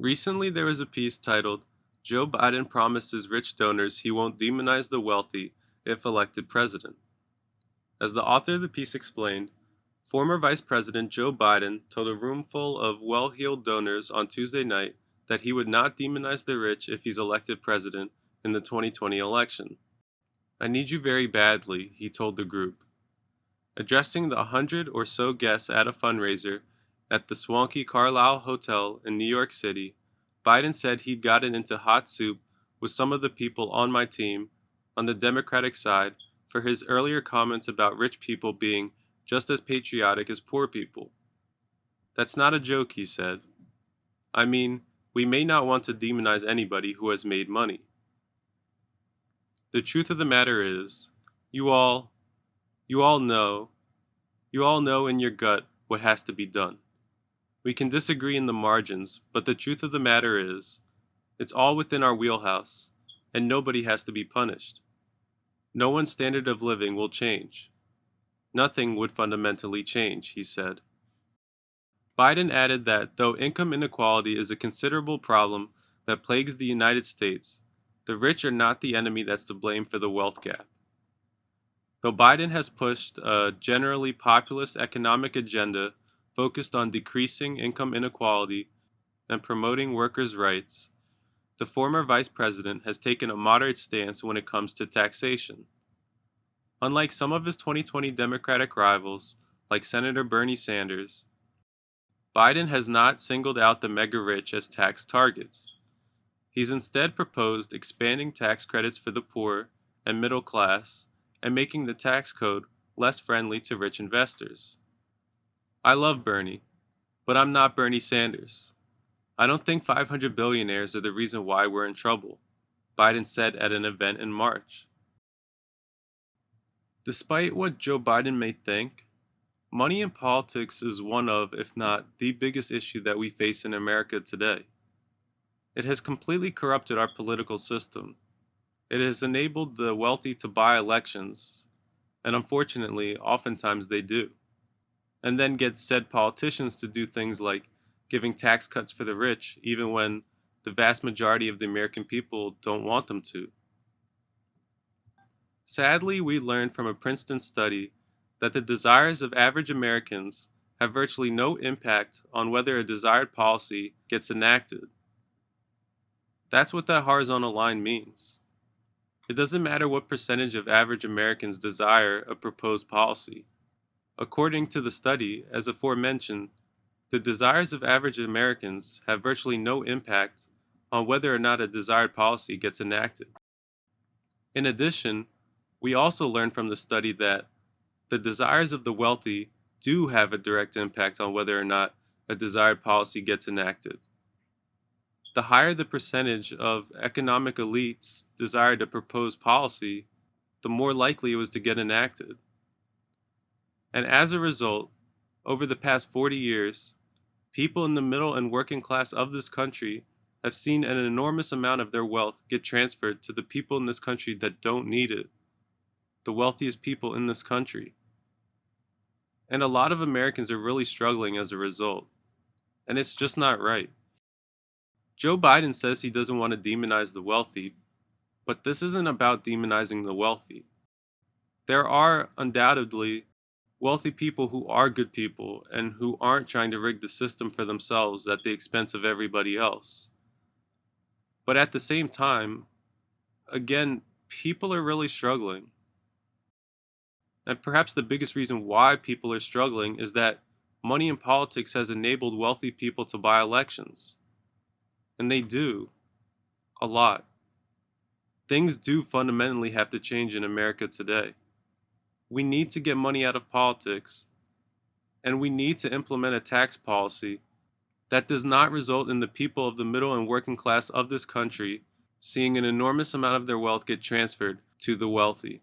Recently, there was a piece titled, Joe Biden Promises Rich Donors He Won't Demonize the Wealthy If Elected President. As the author of the piece explained, former Vice President Joe Biden told a room full of well-heeled donors on Tuesday night that he would not demonize the rich if he's elected president in the 2020 election. I need you very badly, he told the group. Addressing the 100 or so guests at a fundraiser at the swanky Carlyle Hotel in New York City, Biden said he'd gotten into hot soup with some of the people on my team on the Democratic side for his earlier comments about rich people being just as patriotic as poor people. That's not a joke, he said. I mean, we may not want to demonize anybody who has made money. The truth of the matter is, you all You all know, you all know in your gut what has to be done. We can disagree in the margins, but the truth of the matter is, it's all within our wheelhouse, and nobody has to be punished. No one's standard of living will change. Nothing would fundamentally change, he said. Biden added that though income inequality is a considerable problem that plagues the United States, the rich are not the enemy that's to blame for the wealth gap. Though Biden has pushed a generally populist economic agenda focused on decreasing income inequality and promoting workers' rights, the former vice president has taken a moderate stance when it comes to taxation. Unlike some of his 2020 Democratic rivals, like Senator Bernie Sanders, Biden has not singled out the mega-rich as tax targets. He's instead proposed expanding tax credits for the poor and middle class and making the tax code less friendly to rich investors. I love Bernie, but I'm not Bernie Sanders. I don't think 500 billionaires are the reason why we're in trouble, Biden said at an event in March. Despite what Joe Biden may think, money in politics is one of, if not the biggest issue that we face in America today. It has completely corrupted our political system. It has enabled the wealthy to buy elections, and unfortunately, oftentimes they do, and then get said politicians to do things like giving tax cuts for the rich, even when the vast majority of the American people don't want them to. Sadly, we learned from a Princeton study that the desires of average Americans have virtually no impact on whether a desired policy gets enacted. That's what that horizontal line means. It doesn't matter what percentage of average Americans desire a proposed policy. According to the study, as aforementioned, the desires of average Americans have virtually no impact on whether or not a desired policy gets enacted. In addition, we also learned from the study that the desires of the wealthy do have a direct impact on whether or not a desired policy gets enacted. The higher the percentage of economic elites desired a proposed policy, the more likely it was to get enacted. And as a result, over the past 40 years, people in the middle and working class of this country have seen an enormous amount of their wealth get transferred to the people in this country that don't need it, the wealthiest people in this country. And a lot of Americans are really struggling as a result, and it's just not right. Joe Biden says he doesn't want to demonize the wealthy, but this isn't about demonizing the wealthy. There are undoubtedly wealthy people who are good people and who aren't trying to rig the system for themselves at the expense of everybody else. But at the same time, again, people are really struggling. And perhaps the biggest reason why people are struggling is that money in politics has enabled wealthy people to buy elections. And they do, a lot. Things do fundamentally have to change in America today. We need to get money out of politics, and we need to implement a tax policy that does not result in the people of the middle and working class of this country seeing an enormous amount of their wealth get transferred to the wealthy.